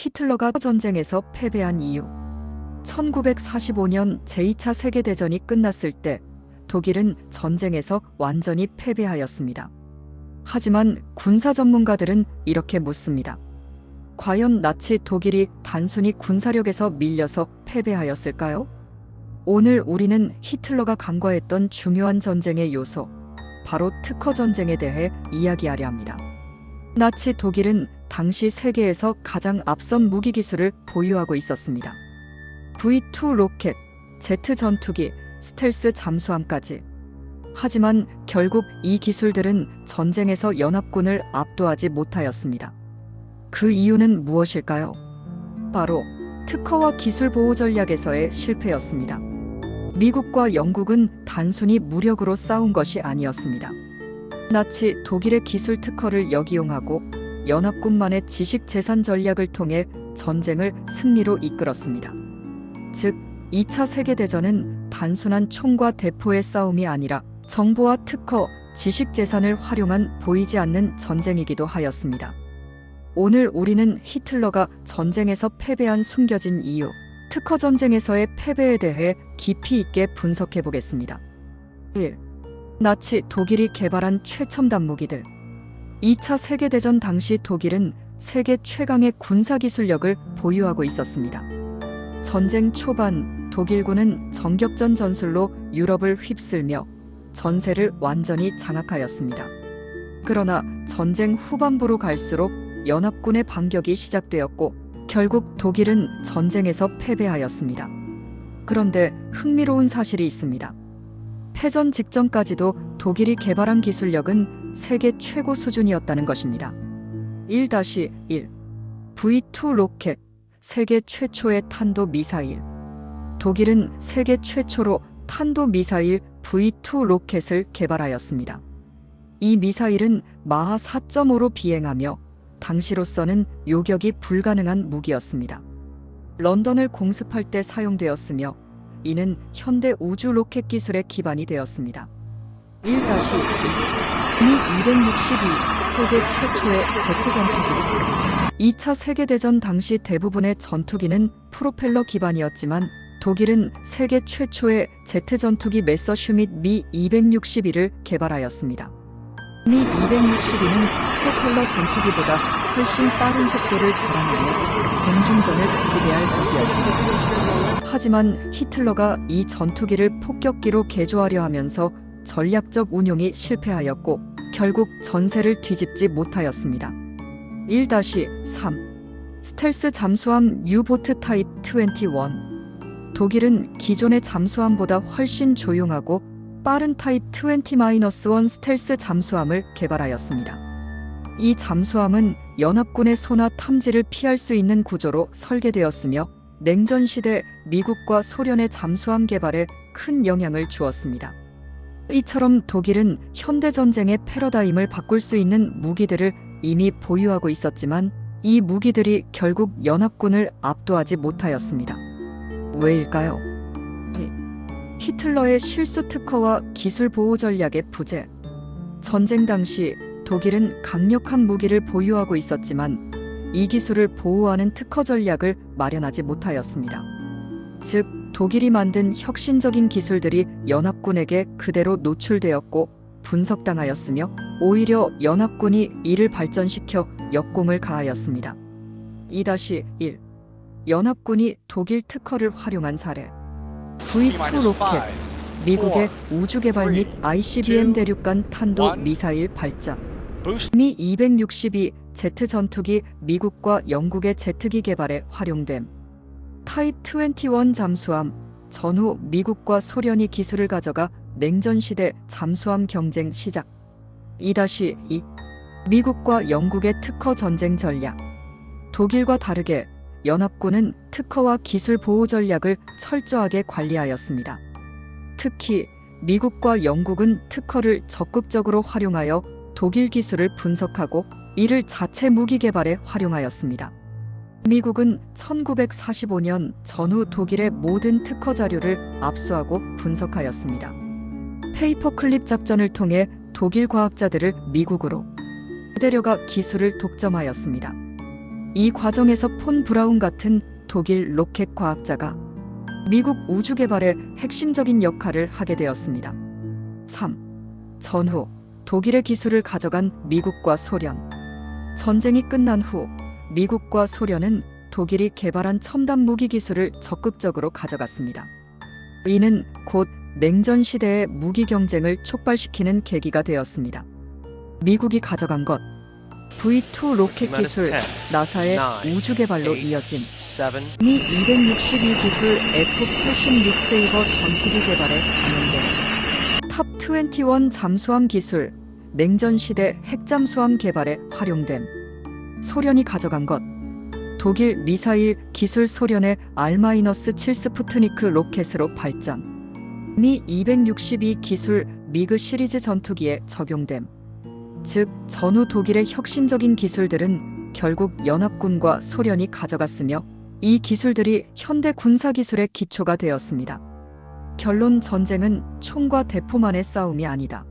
히틀러가 전쟁에서 패배한 이유. 1945년 제2차 세계대전이 끝났을 때 독일은 전쟁에서 완전히 패배하였습니다. 하지만 군사 전문가들은 이렇게 묻습니다. 과연 나치 독일이 단순히 군사력에서 밀려서 패배하였을까요? 오늘 우리는 히틀러가 간과했던 중요한 전쟁의 요소, 바로 특허 전쟁에 대해 이야기하려 합니다. 나치 독일은 당시 세계에서 가장 앞선 무기 기술을 보유하고 있었습니다. V2 로켓, 제트 전투기, 스텔스 잠수함까지. 하지만 결국 이 기술들은 전쟁에서 연합군을 압도하지 못하였습니다. 그 이유는 무엇일까요? 바로 특허와 기술 보호 전략에서의 실패였습니다. 미국과 영국은 단순히 무력으로 싸운 것이 아니었습니다. 나치 독일의 기술 특허를 역이용하고 연합군만의 지식 재산 전략을 통해 전쟁을 승리로 이끌었습니다. 즉, 2차 세계대전은 단순한 총과 대포의 싸움이 아니라 정보와 특허, 지식 재산을 활용한 보이지 않는 전쟁이기도 하였습니다. 오늘 우리는 히틀러가 전쟁에서 패배한 숨겨진 이유, 특허 전쟁에서의 패배에 대해 깊이 있게 분석해 보겠습니다. 1. 나치 독일이 개발한 최첨단 무기들. 2차 세계대전 당시 독일은 세계 최강의 군사기술력을 보유하고 있었습니다. 전쟁 초반 독일군은 정격전 전술로 유럽을 휩쓸며 전세를 완전히 장악하였습니다. 그러나 전쟁 후반부로 갈수록 연합군의 반격이 시작되었고 결국 독일은 전쟁에서 패배하였습니다. 그런데 흥미로운 사실이 있습니다. 패전 직전까지도 독일이 개발한 기술력은 세계 최고 수준이었다는 것입니다. 1-1. V2 로켓, 세계 최초의 탄도 미사일. 독일은 세계 최초로 탄도 미사일 V2 로켓을 개발하였습니다. 이 미사일은 마하 4.5로 비행하며 당시로서는 요격이 불가능한 무기였습니다. 런던을 공습할 때 사용되었으며 이는 현대 우주 로켓 기술의 기반이 되었습니다. 1-1. Mi-262 세계 최초의 제트 전투기. 2차 세계대전 당시 대부분의 전투기는 프로펠러 기반이었지만 독일은 세계 최초의 제트 전투기 메서슈밋 Mi-261을 개발하였습니다. Mi-262는 프로펠러 전투기보다 훨씬 빠른 속도를 자랑하며 공중전을 지배할 무기였습니다. 하지만 히틀러가 이 전투기를 폭격기로 개조하려 하면서 전략적 운용이 실패하였고 결국 전세를 뒤집지 못하였습니다. 1-3. 스텔스 잠수함 유보트 타입 21. 독일은 기존의 잠수함보다 훨씬 조용하고 빠른 타입 20-1 스텔스 잠수함을 개발하였습니다. 이 잠수함은 연합군의 소나 탐지를 피할 수 있는 구조로 설계되었으며 냉전 시대 미국과 소련의 잠수함 개발에 큰 영향을 주었습니다. 이처럼 독일은 현대전쟁의 패러다임을 바꿀 수 있는 무기들을 이미 보유하고 있었지만 이 무기들이 결국 연합군을 압도하지 못하였습니다. 왜일까요? 히틀러의 실수 특허와 기술 보호 전략의 부재. 전쟁 당시 독일은 강력한 무기를 보유하고 있었지만 이 기술을 보호하는 특허 전략을 마련하지 못하였습니다. 즉, 독일이 만든 혁신적인 기술들이 연합군에게 그대로 노출되었고 분석당하였으며 오히려 연합군이 이를 발전시켜 역공을 가하였습니다. 2-1. 연합군이 독일 특허를 활용한 사례. V2 로켓, 미국의 우주개발 및 ICBM 대륙간 탄도 미사일 발사. Mi-262 제트 전투기, 미국과 영국의 제트기 개발에 활용됨. 타입 21 잠수함, 전후 미국과 소련이 기술을 가져가 냉전시대 잠수함 경쟁 시작. 2-2. 미국과 영국의 특허 전쟁 전략. 독일과 다르게 연합군은 특허와 기술 보호 전략을 철저하게 관리하였습니다. 특히 미국과 영국은 특허를 적극적으로 활용하여 독일 기술을 분석하고 이를 자체 무기 개발에 활용하였습니다. 미국은 1945년 전후 독일의 모든 특허 자료를 압수하고 분석하였습니다. 페이퍼클립 작전을 통해 독일 과학자들을 미국으로 데려가 기술을 독점하였습니다. 이 과정에서 폰 브라운 같은 독일 로켓 과학자가 미국 우주 개발에 핵심적인 역할을 하게 되었습니다. 3. 전후 독일의 기술을 가져간 미국과 소련. 전쟁이 끝난 후 미국과 소련은 독일이 개발한 첨단 무기 기술을 적극적으로 가져갔습니다. 이는 곧 냉전 시대의 무기 경쟁을 촉발시키는 계기가 되었습니다. 미국이 가져간 것 V2 로켓 기술, 나사의 우주 개발로 이어진 미-262 기술 F-86 세이버 전투기 개발에 반영된 탑-21 잠수함 기술, 냉전 시대 핵잠수함 개발에 활용됨. 소련이 가져간 것 독일 미사일 기술 소련의 R-7 스푸트니크 로켓으로 발전. 미-262 기술 미그 시리즈 전투기에 적용됨. 즉 전후 독일의 혁신적인 기술들은 결국 연합군과 소련이 가져갔으며 이 기술들이 현대 군사기술의 기초가 되었습니다. 결론 전쟁은 총과 대포만의 싸움이 아니다.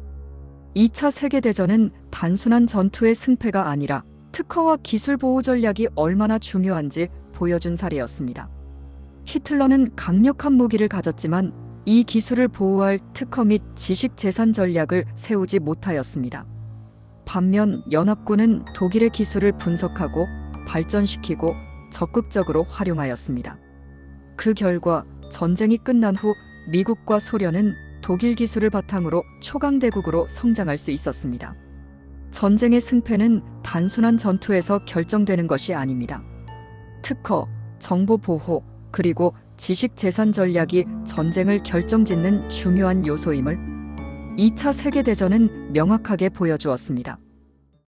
2차 세계대전은 단순한 전투의 승패가 아니라 특허와 기술 보호 전략이 얼마나 중요한지 보여준 사례였습니다. 히틀러는 강력한 무기를 가졌지만 이 기술을 보호할 특허 및 지식 재산 전략을 세우지 못하였습니다. 반면 연합군은 독일의 기술을 분석하고 발전시키고 적극적으로 활용하였습니다. 그 결과 전쟁이 끝난 후 미국과 소련은 독일 기술을 바탕으로 초강대국으로 성장할 수 있었습니다. 전쟁의 승패는 단순한 전투에서 결정되는 것이 아닙니다. 특허, 정보 보호, 그리고 지식 재산 전략이 전쟁을 결정짓는 중요한 요소임을 2차 세계대전은 명확하게 보여주었습니다.